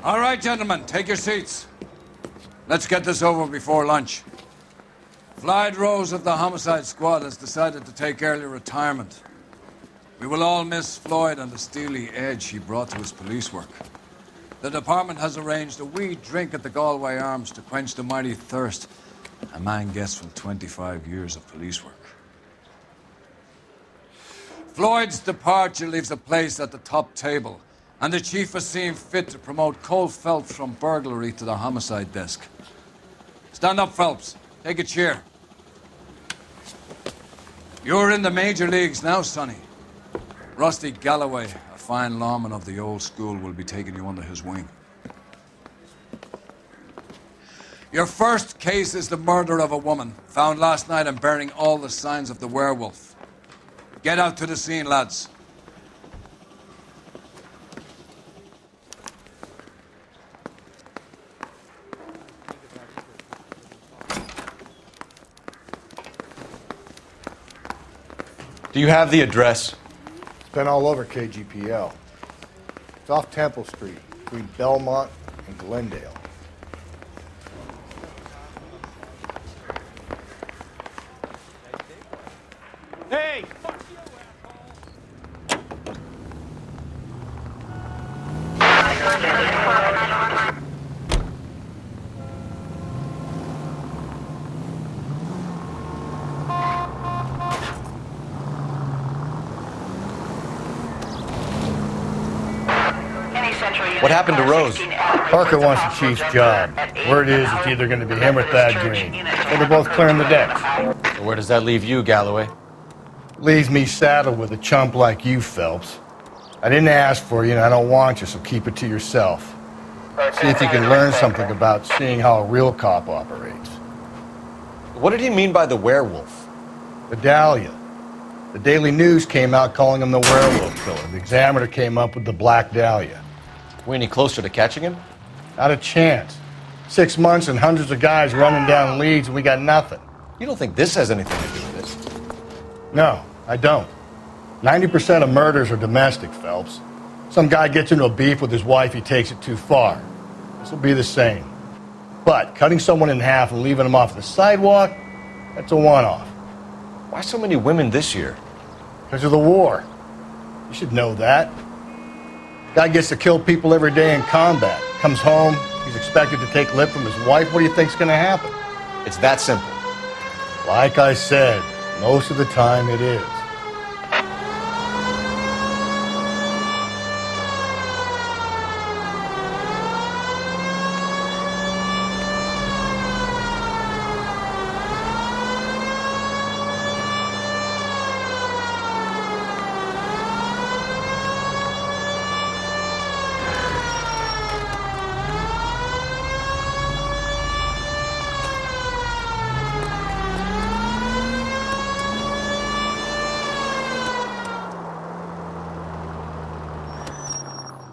All right, gentlemen, take your seats. Let's get this over before lunch. Floyd Rose of the Homicide Squad has decided to take early retirement. We will all miss Floyd and the steely edge he brought to his police work. The department has arranged a wee drink at the Galway Arms to quench the mighty thirst a man gets from 25 years of police work. Floyd's departure leaves a place at the top table, and the chief has seen fit to promote Cole Phelps from burglary to the homicide desk. Stand up, Phelps. Take a chair. You're in the major leagues now, Sonny. Rusty Galloway, a fine lawman of the old school, will be taking you under his wing. Your first case is the murder of a woman, found last night and bearing all the signs of the werewolf. Get out to the scene, lads. Do you have the address? It's been all over KGPL. It's off Temple Street, between Belmont and Glendale. Hey! What happened to Rose? Parker wants the chief's job. Word is it's either going to be him or Thad Green. So they're both clearing the decks. So where does that leave you, Galloway? Leaves me saddled with a chump like you, Phelps. I didn't ask for you and I don't want you, so keep it to yourself. See if you can learn something about seeing how a real cop operates. What did he mean by the werewolf? The Dahlia. The Daily News came out calling him the werewolf killer. The Examiner came up with the Black Dahlia. We any closer to catching him? Not a chance. 6 months and hundreds of guys running down leads and we got nothing. You don't think this has anything to do with this? No, I don't. 90% of murders are domestic, Phelps. Some guy gets into a beef with his wife, he takes it too far. This will be the same. But cutting someone in half and leaving them off the sidewalk, that's a one-off. Why so many women this year? Because of the war. You should know that. Guy gets to kill people every day in combat. Comes home, he's expected to take lip from his wife. What do you think's going to happen? It's that simple. Like I said, most of the time it is.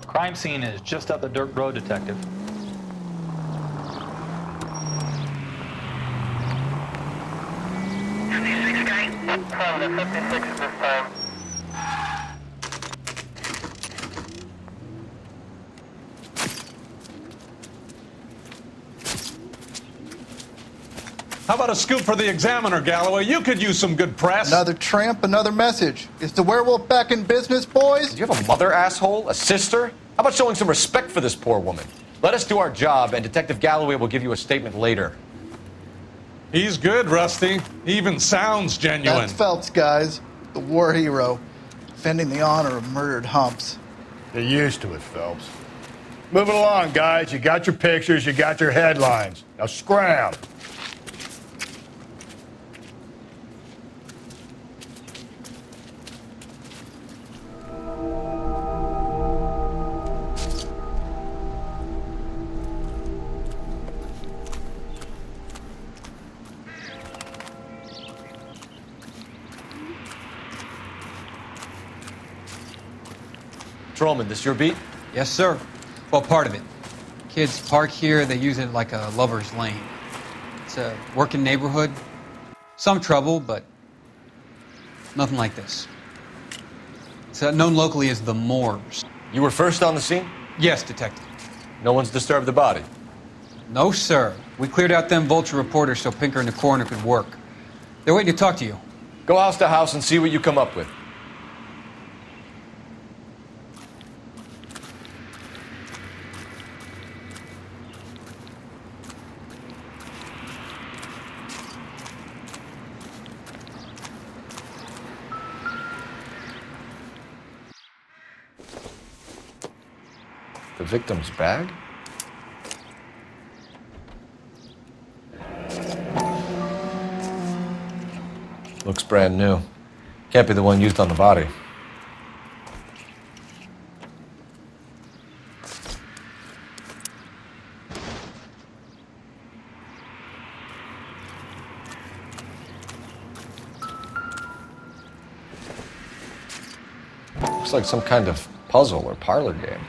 Crime scene is just up the dirt road, Detective. How about a scoop for the Examiner, Galloway? You could use some good press. Another tramp, another message. Is the werewolf back in business, boys? Do you have a mother, asshole? A sister? How about showing some respect for this poor woman? Let us do our job, and Detective Galloway will give you a statement later. He's good, Rusty. He even sounds genuine. That's Phelps, guys. The war hero. Defending the honor of murdered humps. Get used to it, Phelps. Moving along, guys. You got your pictures, you got your headlines. Now scram. Trollman, this your beat? Yes, sir. Well, part of it. Kids park here, they use it like a lover's lane. It's a working neighborhood. Some trouble, but nothing like this. It's known locally as the Moors. You were first on the scene? Yes, Detective. No one's disturbed the body. No, sir. We cleared out them vulture reporters so Pinker and the coroner could work. They're waiting to talk to you. Go house to house and see what you come up with. The victim's bag? Looks brand new. Can't be the one used on the body. Looks like some kind of puzzle or parlor game.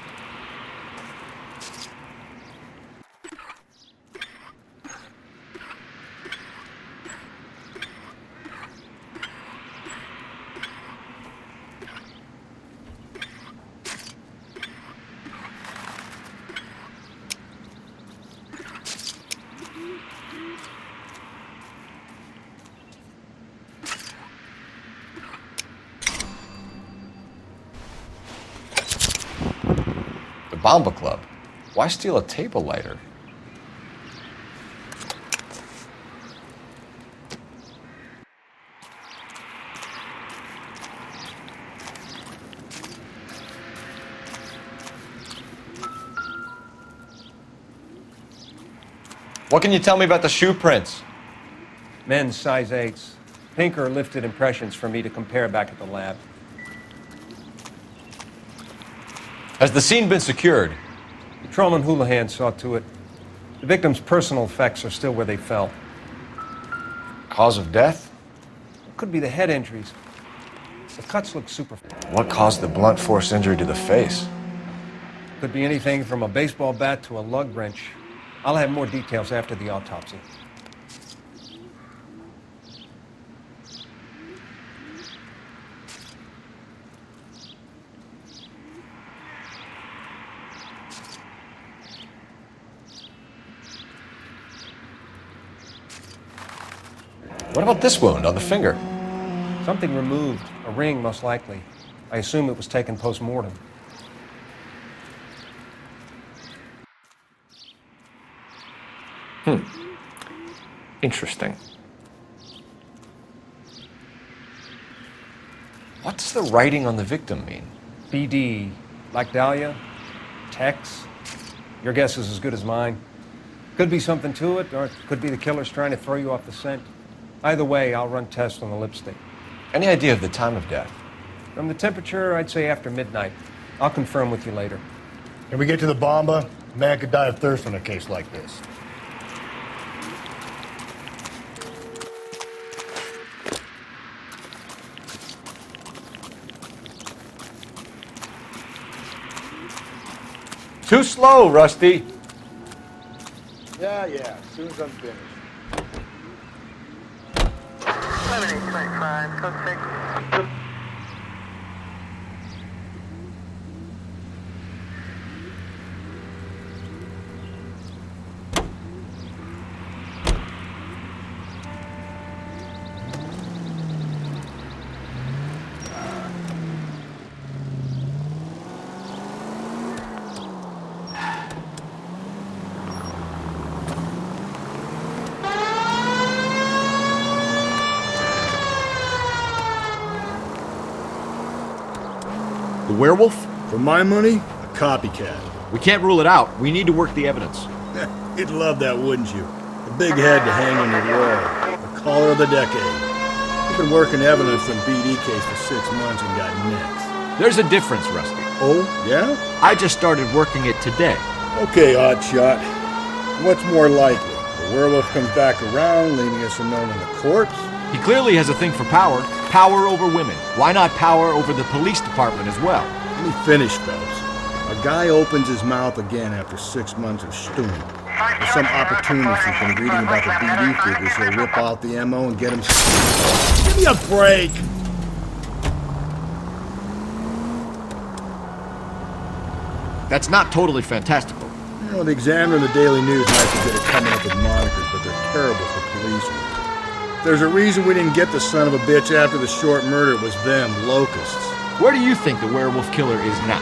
Bomba Club. Why steal a table lighter? What can you tell me about the shoe prints? Men's size 8s. Pinker lifted impressions for me to compare back at the lab. Has the scene been secured? Patrolman and Houlihan saw to it. The victim's personal effects are still where they fell. Cause of death? It could be the head injuries. The cuts look superficial. What caused the blunt force injury to the face? Could be anything from a baseball bat to a lug wrench. I'll have more details after the autopsy. What about this wound on the finger? Something removed. A ring, most likely. I assume it was taken post-mortem. Interesting. What does the writing on the victim mean? BD. Like Dahlia? Tex? Your guess is as good as mine. Could be something to it, or it could be the killer's trying to throw you off the scent. Either way, I'll run tests on the lipstick. Any idea of the time of death? From the temperature, I'd say after midnight. I'll confirm with you later. Can we get to the bomba? A man could die of thirst on a case like this. Too slow, Rusty. Yeah, as soon as I'm finished. 7825, code 6. The werewolf? For my money, a copycat. We can't rule it out. We need to work the evidence. You'd love that, wouldn't you? A big head to hang on your wall. The caller of the decade. You've been working evidence from BD case for 6 months and got nicks. There's a difference, Rusty. Oh, yeah? I just started working it today. Okay, oddshot. What's more likely? The werewolf comes back around, leaving us unknown in the corpse? He clearly has a thing for power. Power over women. Why not power over the police department as well? Let me finish, Phelps. A guy opens his mouth again after 6 months of stewing. There's some opportunist who's been reading about the BD figures. He'll rip out the MO and get him... Give me a break! That's not totally fantastical. You know, the Examiner and the Daily News might be good at coming up with monikers, but they're terrible for policemen. There's a reason we didn't get the son of a bitch after the short murder. It was them, locusts. Where do you think the werewolf killer is now?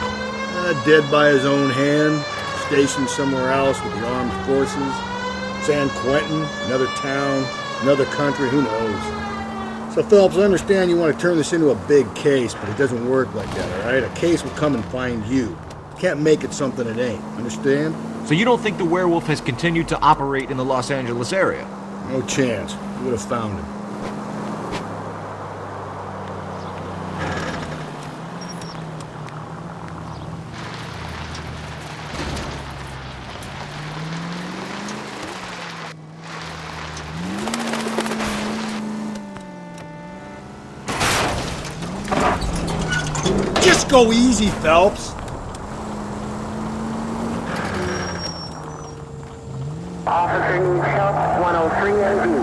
Dead by his own hand, stationed somewhere else with the armed forces. San Quentin, another town, another country, who knows? So, Phelps, I understand you want to turn this into a big case, but it doesn't work like that, all right? A case will come and find you. You can't make it something it ain't, understand? So you don't think the werewolf has continued to operate in the Los Angeles area? No chance. You would have found him. Just go easy, Phelps. Officer needs help, 103 and B.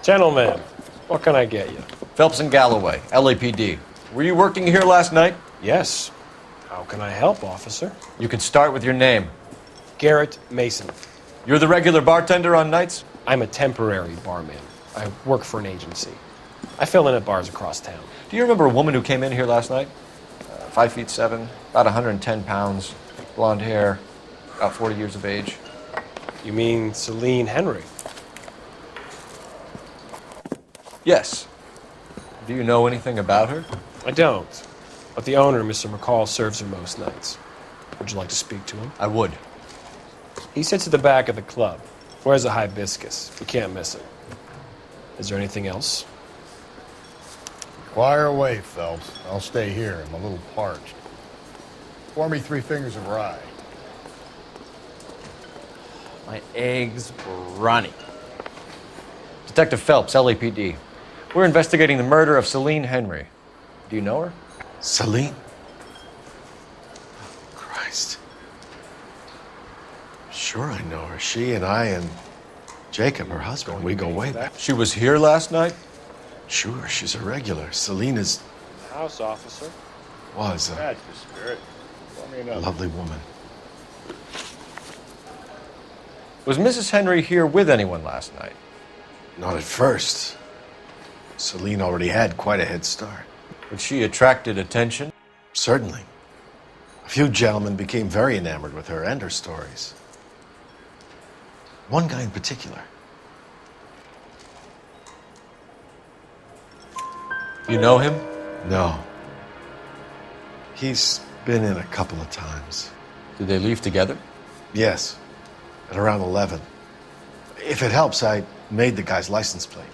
Gentlemen, what can I get you? Phelps and Galloway, LAPD. Were you working here last night? Yes. How can I help, officer? You can start with your name. Garrett Mason. You're the regular bartender on nights? I'm a temporary barman. I work for an agency. I fill in at bars across town. Do you remember a woman who came in here last night? 5'7", about 110 pounds, blonde hair, about 40 years of age. You mean Celine Henry? Yes. Do you know anything about her? I don't. But the owner, Mr. McCall, serves her most nights. Would you like to speak to him? I would. He sits at the back of the club. Wears a hibiscus. You can't miss him. Is there anything else? Fire away, Phelps. I'll stay here. I'm a little parched. Pour me 3 fingers of rye. My eggs were runny. Detective Phelps, LAPD. We're investigating the murder of Celine Henry. Do you know her? Celine? Christ. Sure I know her. She and I and Jacob, her husband, we go way back. She was here last night? Sure, she's a regular. Celine is... House officer. Was That's the spirit. a lovely woman. Was Mrs. Henry here with anyone last night? Not at first. Celine already had quite a head start. But she attracted attention? Certainly. A few gentlemen became very enamored with her and her stories. One guy in particular. You know him? No. He's been in a couple of times. Did they leave together? Yes. At around 11. If it helps, I made the guy's license plate.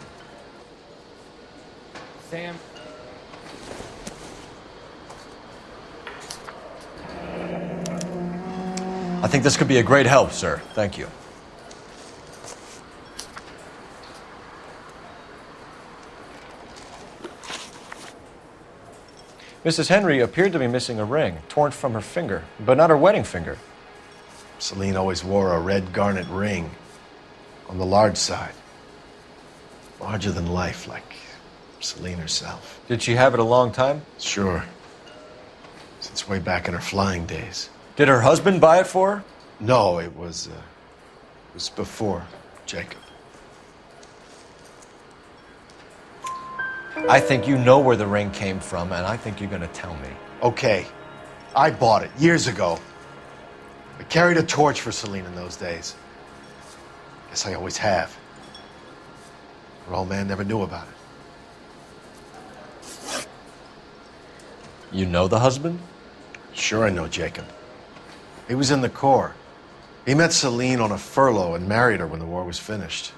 Sam. I think this could be a great help, sir. Thank you. Mrs. Henry appeared to be missing a ring, torn from her finger, but not her wedding finger. Celine always wore a red garnet ring on the large side. Larger than life, like Celine herself. Did she have it a long time? Sure. Since way back in her flying days. Did her husband buy it for her? No, it was before Jacob. I think you know where the ring came from, and I think you're going to tell me. Okay. I bought it years ago. I carried a torch for Celine in those days. Guess I always have. Her old man never knew about it. You know the husband? Sure I know Jacob. He was in the Corps. He met Celine on a furlough and married her when the war was finished.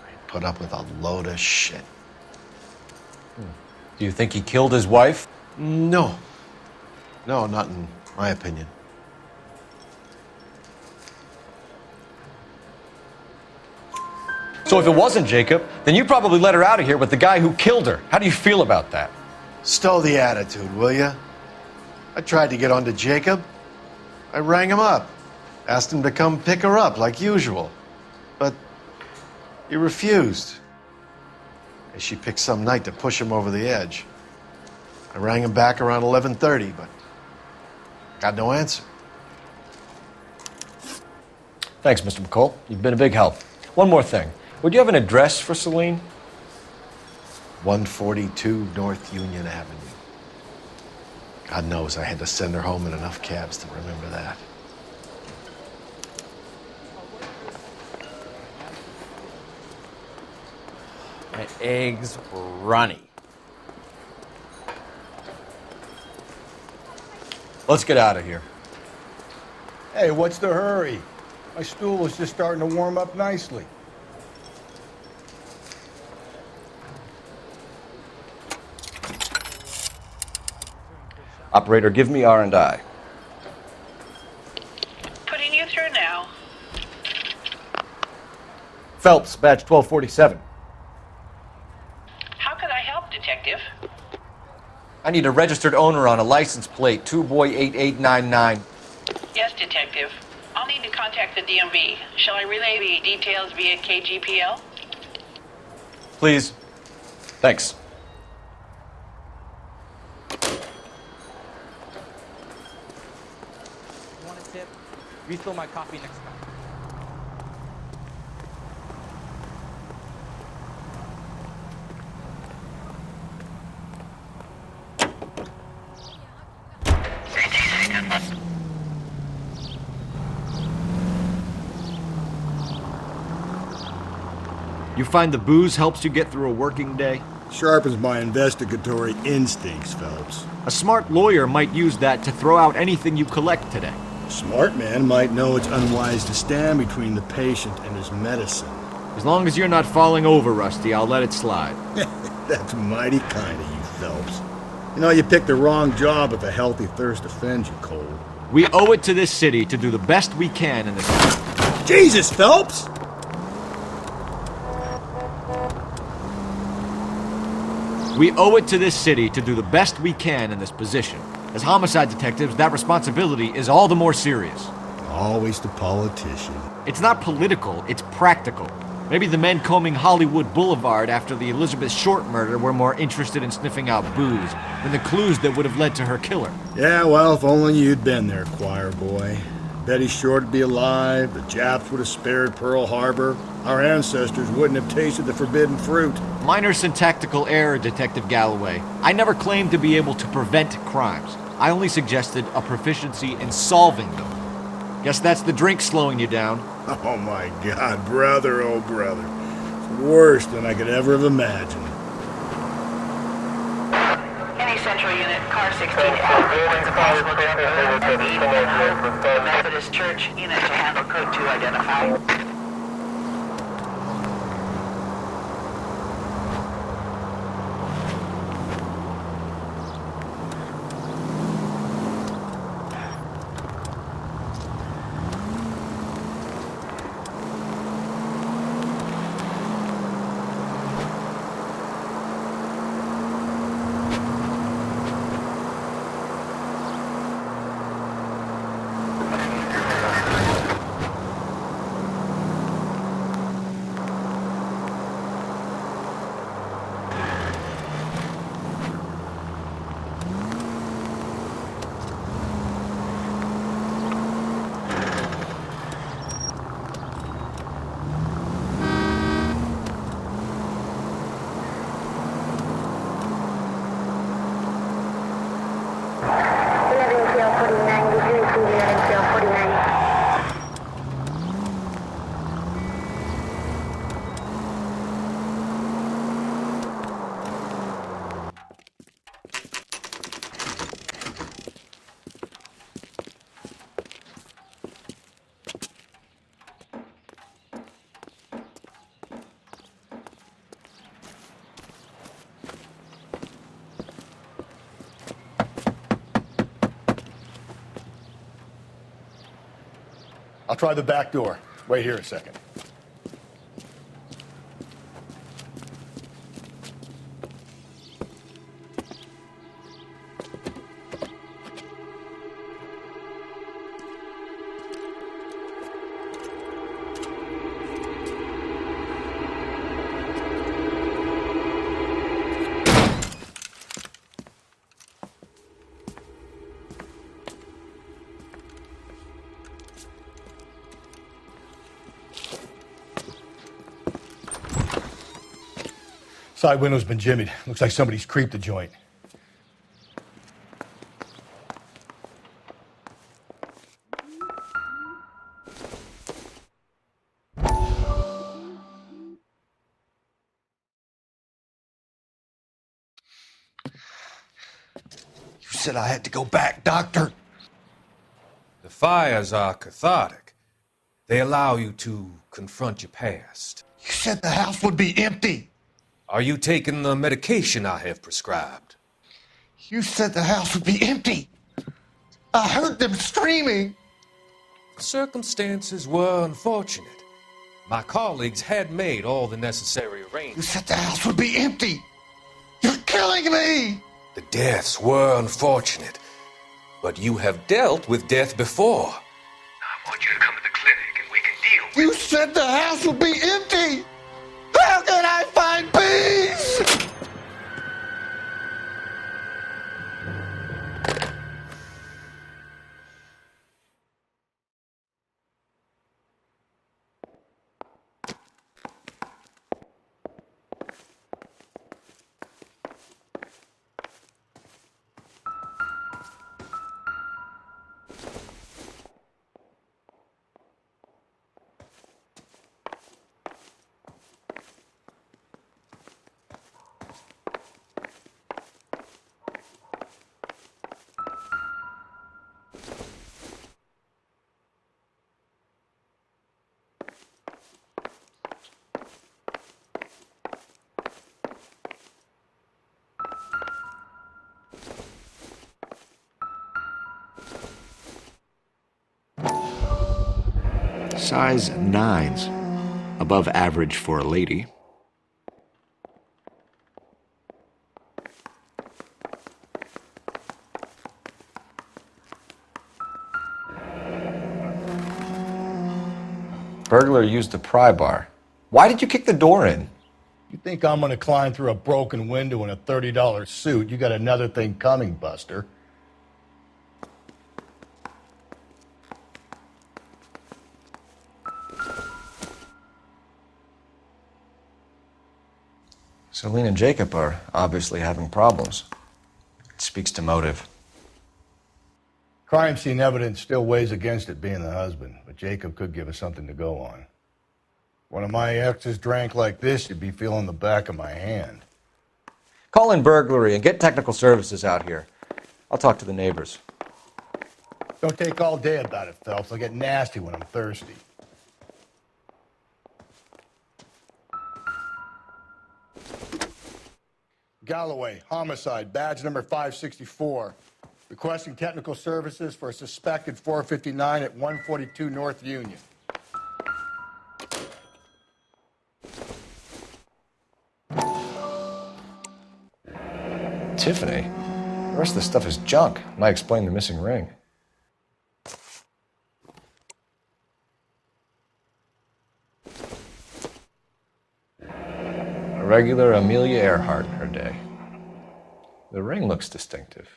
He put up with a load of shit. Do you think he killed his wife? No. No, not in my opinion. So if it wasn't Jacob, then you probably let her out of here with the guy who killed her. How do you feel about that? Stow the attitude, will ya? I tried to get onto Jacob. I rang him up, asked him to come pick her up like usual. But he refused. And she picked some night to push him over the edge. I rang him back around 11:30, but got no answer. Thanks, Mr. McCall. You've been a big help. One more thing. Would you have an address for Celine? 142 North Union Avenue. God knows I had to send her home in enough cabs to remember that. My eggs were runny. Let's get out of here. Hey, what's the hurry? My stool was just starting to warm up nicely. Operator, give me R&I. Putting you through now. Phelps, badge 1247. How can I help, Detective? I need a registered owner on a license plate, 2boy8899. Yes, Detective. I'll need to contact the DMV. Shall I relay the details via KGPL? Please. Thanks. Want a tip? Refill my coffee next time. You find the booze helps you get through a working day? Sharpens my investigatory instincts, Phelps. A smart lawyer might use that to throw out anything you collect today. A smart man might know it's unwise to stand between the patient and his medicine. As long as you're not falling over, Rusty, I'll let it slide. That's mighty kind of you, Phelps. You know, you picked the wrong job if a healthy thirst offends you, Cole. We owe it to this city to do the best we can in this... Jesus, Phelps! We owe it to this city to do the best we can in this position. As homicide detectives, that responsibility is all the more serious. Always the politician. It's not political, it's practical. Maybe the men combing Hollywood Boulevard after the Elizabeth Short murder were more interested in sniffing out booze than the clues that would have led to her killer. Yeah, well, if only you'd been there, choir boy. Betty Short would be alive, the Japs would have spared Pearl Harbor, our ancestors wouldn't have tasted the forbidden fruit. Minor syntactical error, Detective Galloway. I never claimed to be able to prevent crimes. I only suggested a proficiency in solving them. Guess that's the drink slowing you down. Oh my God, brother, oh brother. It's worse than I could ever have imagined. Any central unit, car 16 what's a possible Methodist Church unit to handle code 2 identify. I'll try the back door. Wait here a second. Side window's been jimmied. Looks like somebody's creeped the joint. You said I had to go back, Doctor. The fires are cathartic. They allow you to confront your past. You said the house would be empty. Are you taking the medication I have prescribed? You said the house would be empty. I heard them screaming. Circumstances were unfortunate. My colleagues had made all the necessary You arrangements. said the house would be empty. You're killing me. The deaths were unfortunate, but you have dealt with death before. I want you to come to the clinic and we can deal. You said the house would be empty. How can I find peace? Size 9s. Above average for a lady. Burglar used the pry bar. Why did you kick the door in? You think I'm gonna climb through a broken window in a $30 suit? You got another thing coming, Buster. Celine and Jacob are obviously having problems. It speaks to motive. Crime scene evidence still weighs against it being the husband, but Jacob could give us something to go on. One of my exes drank like this, you'd be feeling the back of my hand. Call in burglary and get technical services out here. I'll talk to the neighbors. Don't take all day about it, Phelps. I'll get nasty when I'm thirsty. Galloway, homicide, badge number 564. Requesting technical services for a suspected 459 at 142 North Union. Tiffany? The rest of the stuff is junk. Might explain the missing ring. A regular Amelia Earhart in her day. The ring looks distinctive.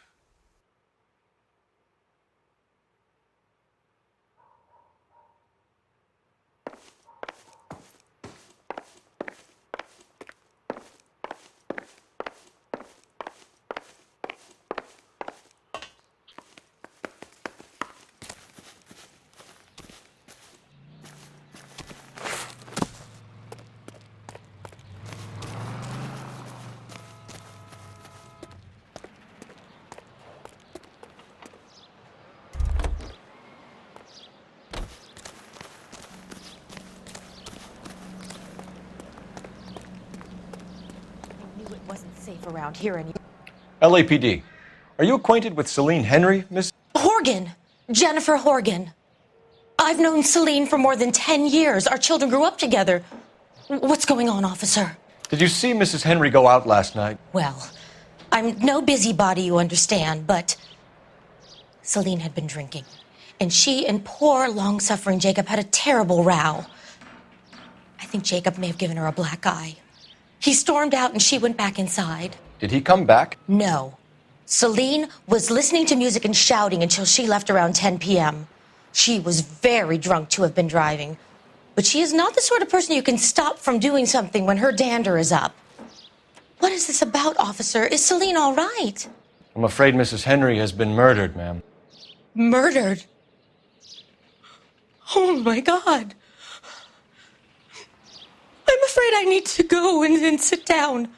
Around here anymore. LAPD. Are you acquainted with Celine Henry, Miss? Horgan. Jennifer Horgan. I've known Celine for more than 10 years. Our children grew up together. What's going on, officer? Did you see Mrs. Henry go out last night? Well, I'm no busybody, you understand, but Celine had been drinking. And she and poor, long-suffering Jacob had a terrible row. I think Jacob may have given her a black eye. He stormed out and she went back inside. Did he come back? No. Celine was listening to music and shouting until she left around 10 p.m. She was very drunk to have been driving. But she is not the sort of person you can stop from doing something when her dander is up. is this about, officer? Is Celine all right? I'm afraid Mrs. Henry has been murdered, ma'am. Murdered? Oh my God. I'm afraid I need to go and sit down.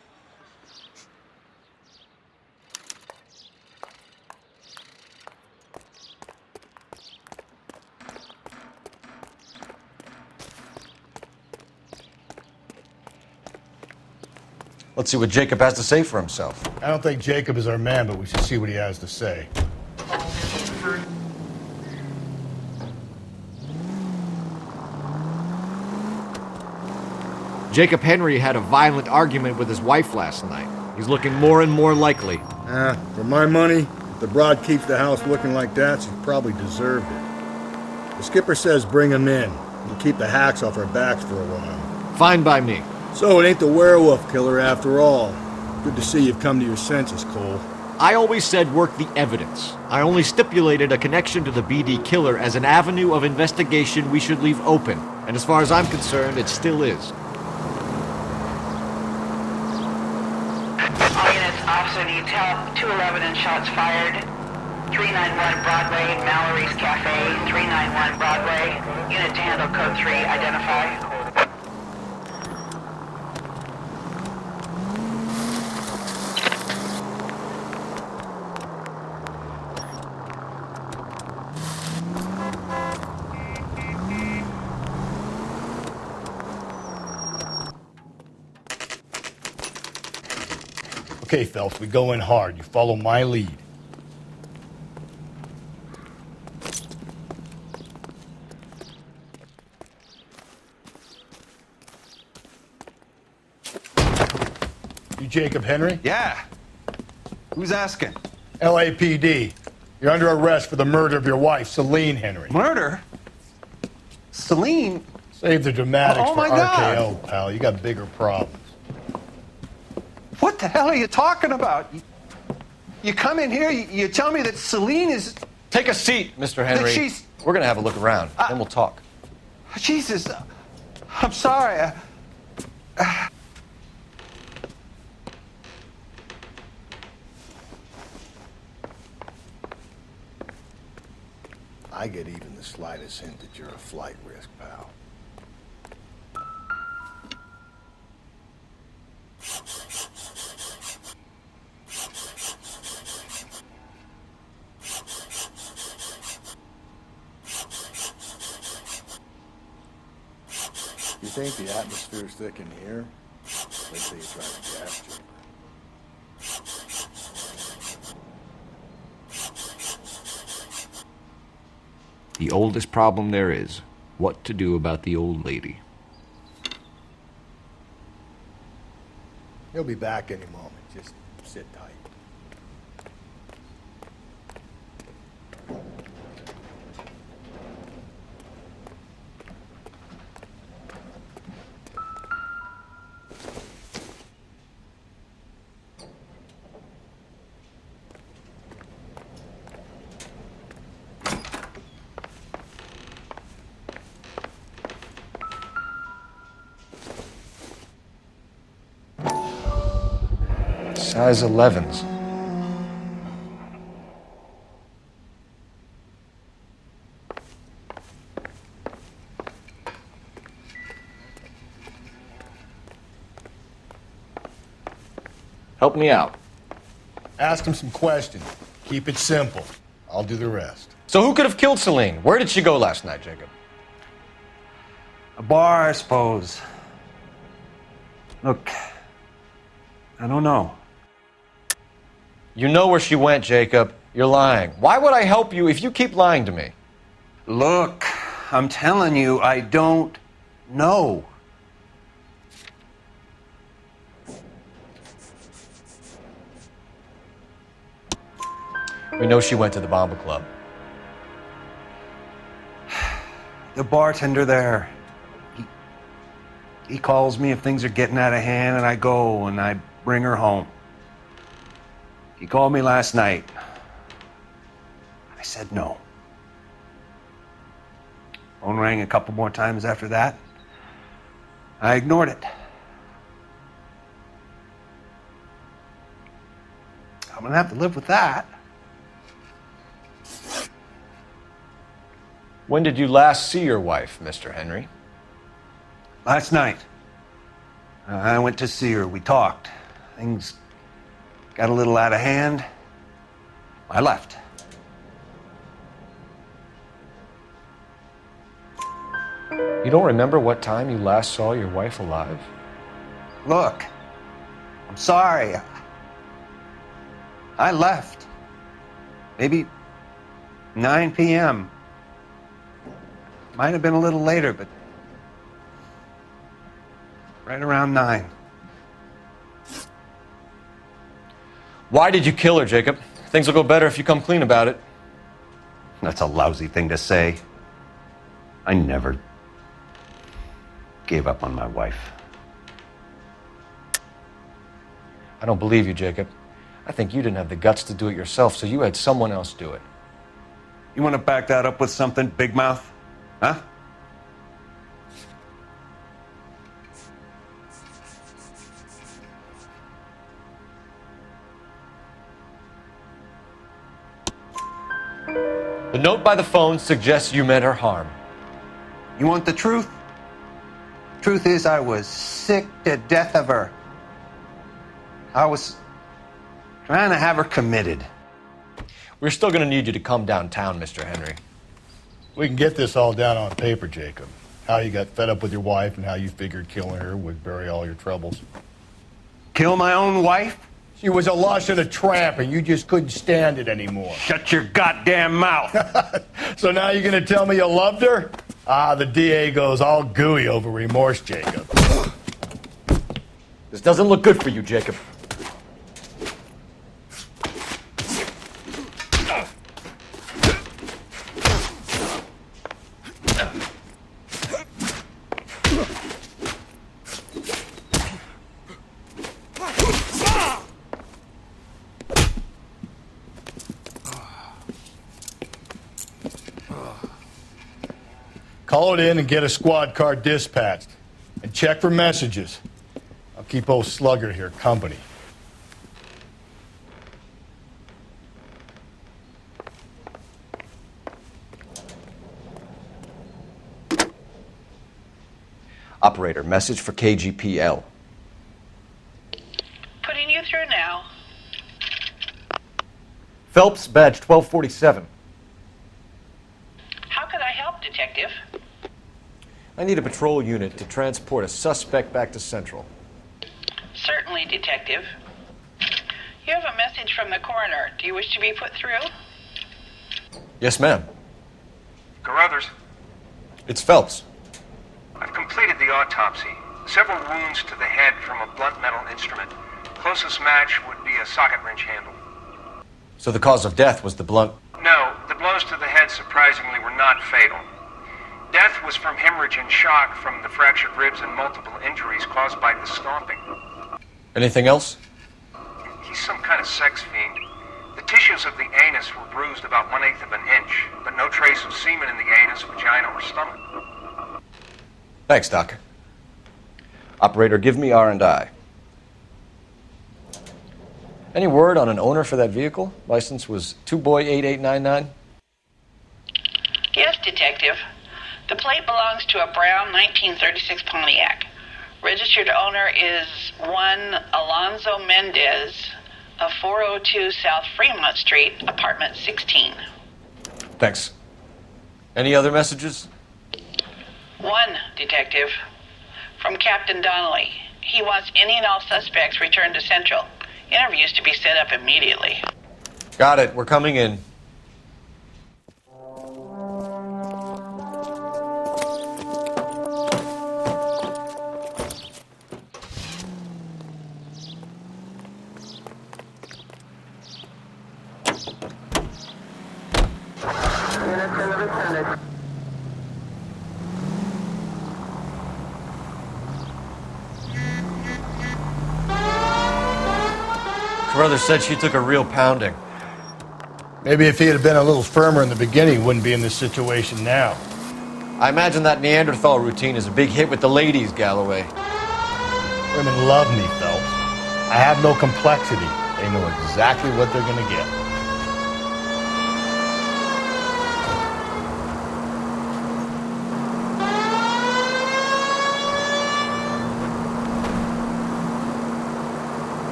Let's see what Jacob has to say for himself. I don't think Jacob is our man, but we should see what he has to say. Jacob Henry had a violent argument with his wife last night. He's looking more and more likely. For my money, if the broad keeps the house looking like that, she probably deserved it. The skipper says bring him in. We'll keep the hacks off our backs for a while. Fine by me. So it ain't the werewolf killer after all. Good to see you've come to your senses, Cole. I always said work the evidence. I only stipulated a connection to the BD killer as an avenue of investigation we should leave open. And as far as I'm concerned, it still is. All units, officer needs help. 211 and shots fired. 391 Broadway, Mallory's Cafe. 391 Broadway. Unit to handle code 3, identify. Okay, Phelps, we go in hard. You follow my lead. You Jacob Henry? Yeah. Who's asking? LAPD. You're under arrest for the murder of your wife, Celine Henry. Murder? Celine? Save the dramatics Oh, for my RKO, God. pal. You got bigger problems. What the hell are you talking about? You come in here, you tell me that Celine is... Take a seat, Mr. Henry. That she's... We're gonna have a look around, then we'll talk. Jesus, I'm sorry. I get even the slightest hint that you're a flight risk, pal. You think the atmosphere's thick in here? They say you tried a gas chamber. The oldest problem there is, what to do about the old lady. He'll be back any moment. Just sit tight. Size 11s. Help me out. Ask him some questions. Keep it simple. I'll do the rest. So who could have killed Celine? Where did she go last night, Jacob? A bar, I suppose. Look, I don't know. You know where she went, Jacob. You're lying. Why would I help you if you keep lying to me? Look, I'm telling you, I don't know. We know she went to the Bomba Club. The bartender there, he calls me if things are getting out of hand, and I go and I bring her home. He called me last night. I said no. Phone rang a couple more times after that. I ignored it. I'm gonna have to live with that. When did you last see your wife, Mr. Henry? Last night. I went to see her. We talked. Things got a little out of hand. I left. You don't remember what time you last saw your wife alive? Look, I'm sorry. I left. Maybe 9 p.m. Might have been a little later, but right around 9. Why did you kill her, Jacob? Things will go better if you come clean about it. That's a lousy thing to say. I never gave up on my wife. I don't believe you, Jacob. I think you didn't have the guts to do it yourself, so you had someone else do it. You want to back that up with something, Big Mouth? Huh? The note by the phone suggests you meant her harm. You want the truth? Truth is, I was sick to death of her. I was trying to have her committed. We're still going to need you to come downtown, Mr. Henry. We can get this all down on paper, Jacob. How you got fed up with your wife and how you figured killing her would bury all your troubles. Kill my own wife? She was a lush and a tramp, and you just couldn't stand it anymore. Shut your goddamn mouth. So now you're going to tell me you loved her? Ah, the DA goes all gooey over remorse, Jacob. This doesn't look good for you, Jacob. Call it in and get a squad car dispatched. And check for messages. I'll keep old Slugger here company. Operator, message for KGPL. Putting you through now. Phelps, badge 1247. How could I help, Detective? I need a patrol unit to transport a suspect back to Central. Certainly, Detective. You have a message from the coroner. Do you wish to be put through? Yes, ma'am. Carruthers, It's Phelps. I've completed the autopsy. Several wounds to the head from a blunt metal instrument. Closest match would be a socket wrench handle. So the cause of death was the blunt. No, the blows to the head surprisingly were not fatal. Death was from hemorrhage and shock from the fractured ribs and multiple injuries caused by the stomping. Anything else? He's some kind of sex fiend. The tissues of the anus were bruised about 1/8 of an inch, but no trace of semen in the anus, vagina, or stomach. Thanks, Doc. Operator, give me R&I. Any word on an owner for that vehicle? License was 2boy8899. Yes, Detective. The plate belongs to a brown 1936 Pontiac. Registered owner is one Alonzo Mendez of 402 South Fremont Street, apartment 16. Thanks. Any other messages? One, Detective. From Captain Donnelly. He wants any and all suspects returned to Central. Interviews to be set up immediately. Got it. We're coming in. Carruthers said she took a real pounding. Maybe if he had been a little firmer in the beginning, he wouldn't be in this situation now. I imagine that Neanderthal routine is a big hit with the ladies, Galloway. Women love me, Phelps. I have no complexity. They know exactly what they're going to get.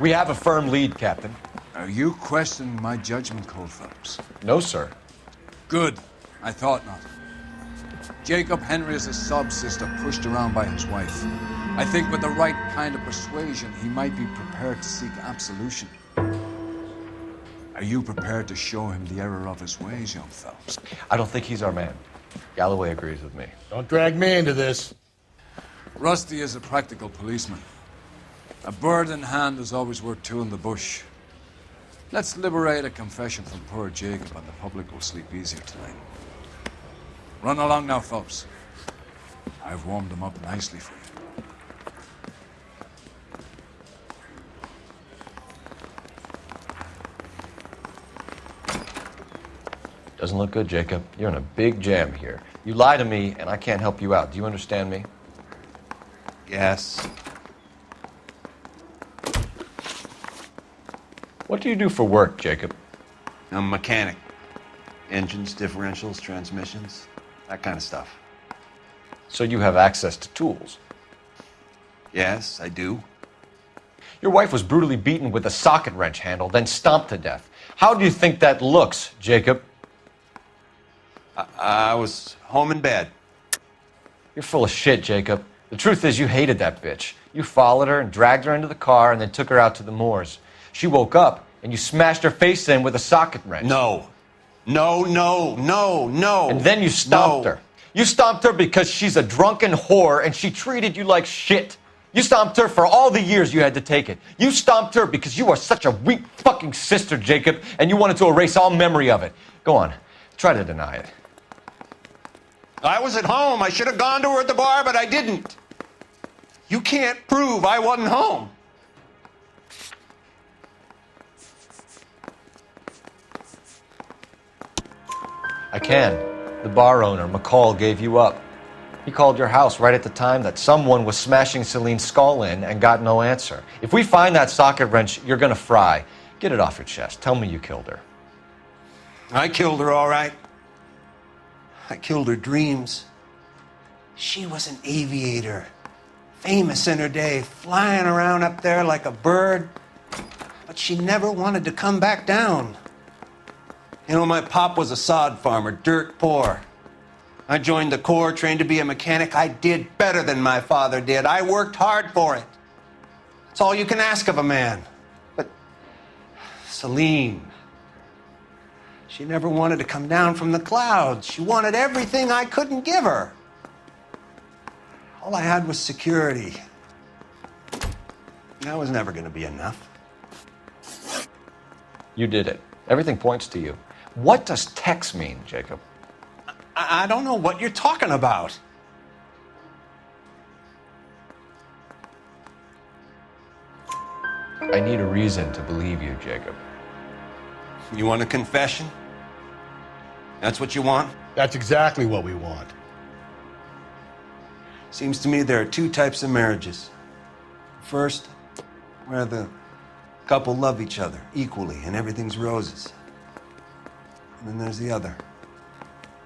We have a firm lead, Captain. Are you questioning my judgment, Cole Phelps? No, sir. Good. I thought not. Jacob Henry is a sub-sister pushed around by his wife. I think with the right kind of persuasion, he might be prepared to seek absolution. Are you prepared to show him the error of his ways, young Phelps? I don't think he's our man. Galloway agrees with me. Don't drag me into this. Rusty is a practical policeman. A bird in hand is always worth two in the bush. Let's liberate a confession from poor Jacob and the public will sleep easier tonight. Run along now, Phelps. I've warmed them up nicely for you. Doesn't look good, Jacob. You're in a big jam here. You lie to me, and I can't help you out. Do you understand me? Yes. What do you do for work, Jacob? I'm a mechanic. Engines, differentials, transmissions, that kind of stuff. So you have access to tools? Yes, I do. Your wife was brutally beaten with a socket wrench handle, then stomped to death. How do you think that looks, Jacob? I was home in bed. You're full of shit, Jacob. The truth is you hated that bitch. You followed her and dragged her into the car and then took her out to the moors. She woke up and you smashed her face in with a socket wrench. No. No. And then you stomped her. You stomped her because she's a drunken whore and she treated you like shit. You stomped her for all the years you had to take it. You stomped her because you are such a weak fucking sister, Jacob, and you wanted to erase all memory of it. Go on. Try to deny it. I was at home. I should have gone to her at the bar, but I didn't. You can't prove I wasn't home. I can. The bar owner, McCall, gave you up. He called your house right at the time that someone was smashing Celine's skull in and got no answer. If we find that socket wrench, you're gonna fry. Get it off your chest. Tell me you killed her. I killed her, all right. I killed her dreams. She was an aviator, famous in her day, flying around up there like a bird, but she never wanted to come back down. You know, my pop was a sod farmer, dirt poor. I joined the Corps, trained to be a mechanic. I did better than my father did. I worked hard for it. That's all you can ask of a man. But Celine, she never wanted to come down from the clouds. She wanted everything I couldn't give her. All I had was security. That was never going to be enough. You did it. Everything points to you. What does Tex mean, Jacob? I don't know what you're talking about. I need a reason to believe you, Jacob. You want a confession? That's what you want? That's exactly what we want. Seems to me there are two types of marriages. First, where the couple love each other equally and everything's roses. And then there's the other,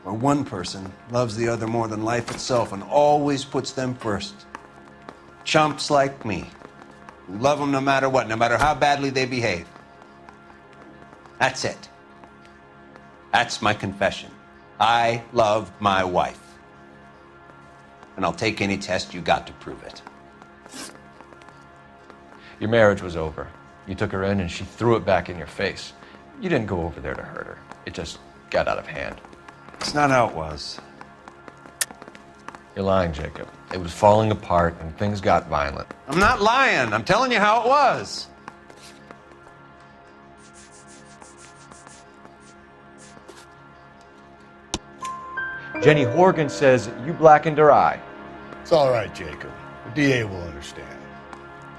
where one person loves the other more than life itself and always puts them first. Chumps like me, who love them no matter what, no matter how badly they behave. That's it. That's my confession. I love my wife. And I'll take any test you got to prove it. Your marriage was over. You took her in and she threw it back in your face. You didn't go over there to hurt her. It just got out of hand. It's not how it was. You're lying, Jacob. It was falling apart and things got violent. I'm not lying. I'm telling you how it was. Jenny Horgan says you blackened her eye. It's all right, Jacob. The DA will understand.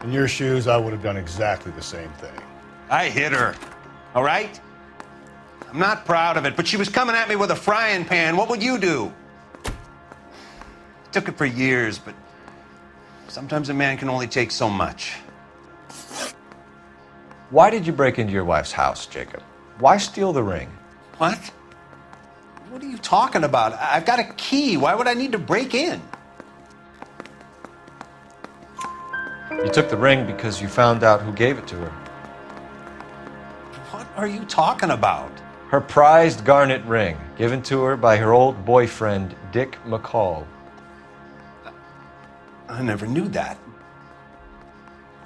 In your shoes, I would have done exactly the same thing. I hit her, all right? I'm not proud of it, but she was coming at me with a frying pan. What would you do? Took it for years, but sometimes a man can only take so much. Why did you break into your wife's house, Jacob? Why steal the ring? What? What are you talking about? I've got a key. Why would I need to break in? You took the ring because you found out who gave it to her. What are you talking about? Her prized garnet ring, given to her by her old boyfriend, Dick McCall. I never knew that.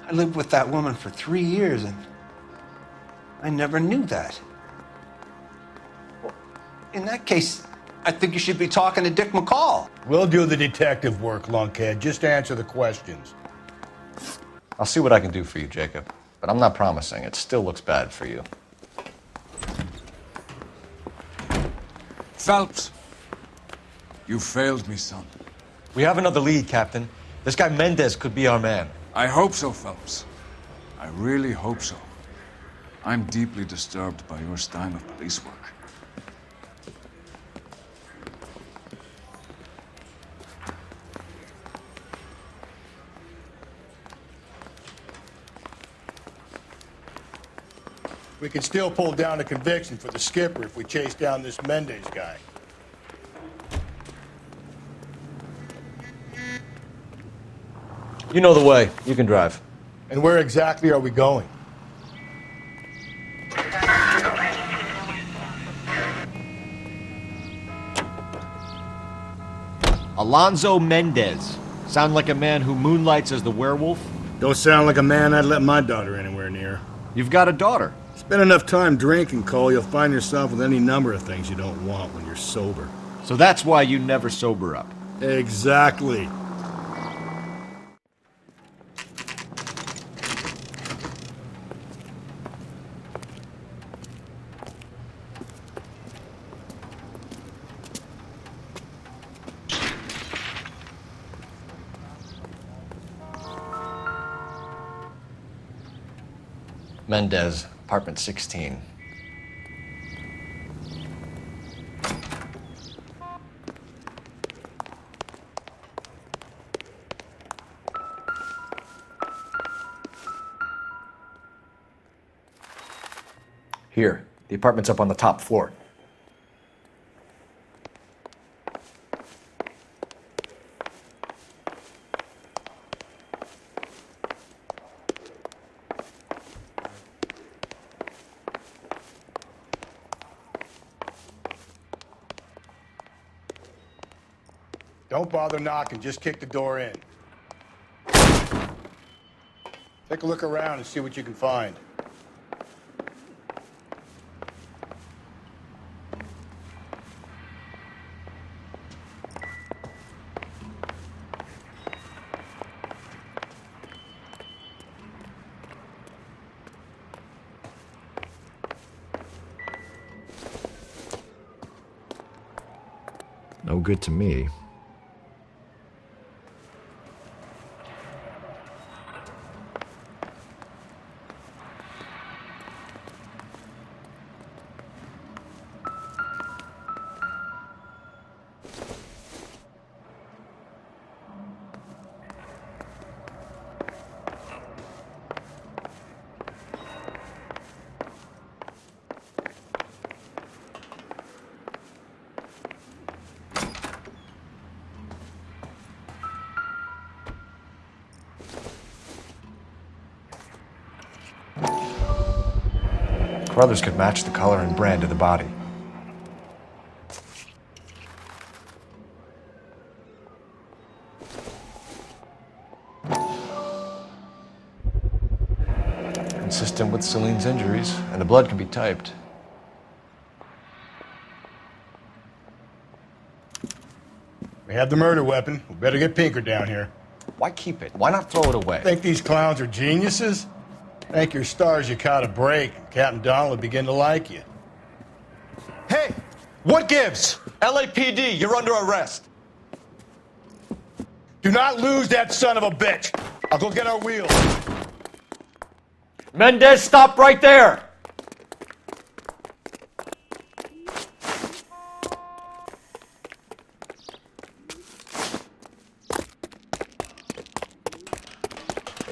I lived with that woman for 3 years, and I never knew that. Well, in that case, I think you should be talking to Dick McCall. We'll do the detective work, lunkhead. Just answer the questions. I'll see what I can do for you, Jacob. But I'm not promising. It still looks bad for you. Phelps, you failed me, son. We have another lead, Captain. This guy Mendez could be our man. I hope so, Phelps. I really hope so. I'm deeply disturbed by your style of police work. We can still pull down a conviction for the skipper if we chase down this Mendez guy. You know the way. You can drive. And where exactly are we going? Alonzo Mendez. Sound like a man who moonlights as the werewolf? Don't sound like a man I'd let my daughter anywhere near. You've got a daughter. Spend enough time drinking, Cole, you'll find yourself with any number of things you don't want when you're sober. So that's why you never sober up. Exactly. Mendez, apartment 16. Here, the apartment's up on the top floor. Don't bother knocking, just kick the door in. Take a look around and see what you can find. No good to me. Brothers could match the color and brand of the body. Consistent with Celine's injuries, and the blood can be typed. We have the murder weapon. We better get Pinker down here. Why keep it? Why not throw it away? Think these clowns are geniuses? Thank your stars you caught a break. Captain Donald will begin to like you. Hey, what gives? LAPD, you're under arrest. Do not lose that son of a bitch. I'll go get our wheels. Mendez, stop right there.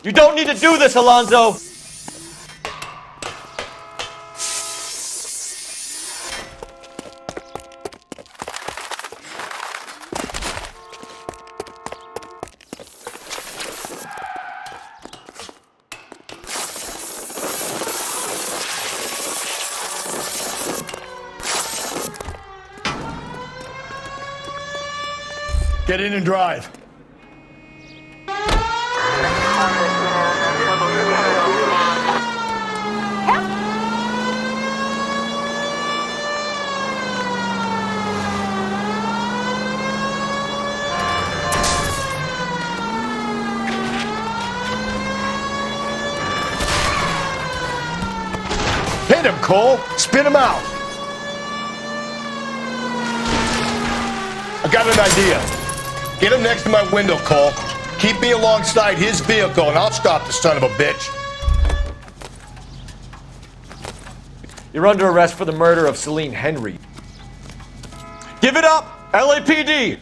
You don't need to do this, Alonzo. Get in and drive. Hit him, Cole. Spit him out. I got an idea. Get him next to my window, Cole. Keep me alongside his vehicle, and I'll stop the son of a bitch. You're under arrest for the murder of Celine Henry. Give it up, LAPD!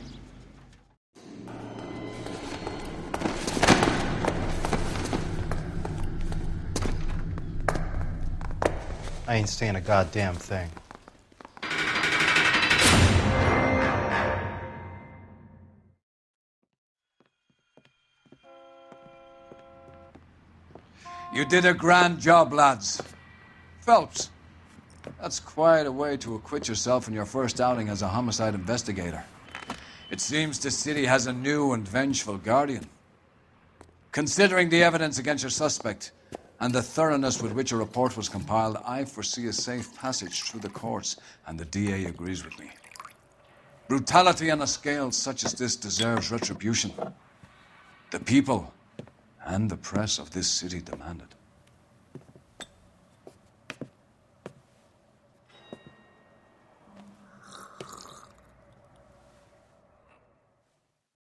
I ain't saying a goddamn thing. You did a grand job, lads. Phelps, that's quite a way to acquit yourself in your first outing as a homicide investigator. It seems the city has a new and vengeful guardian. Considering the evidence against your suspect and the thoroughness with which a report was compiled, I foresee a safe passage through the courts, and the DA agrees with me. Brutality on a scale such as this deserves retribution. The people and the press of this city demand it.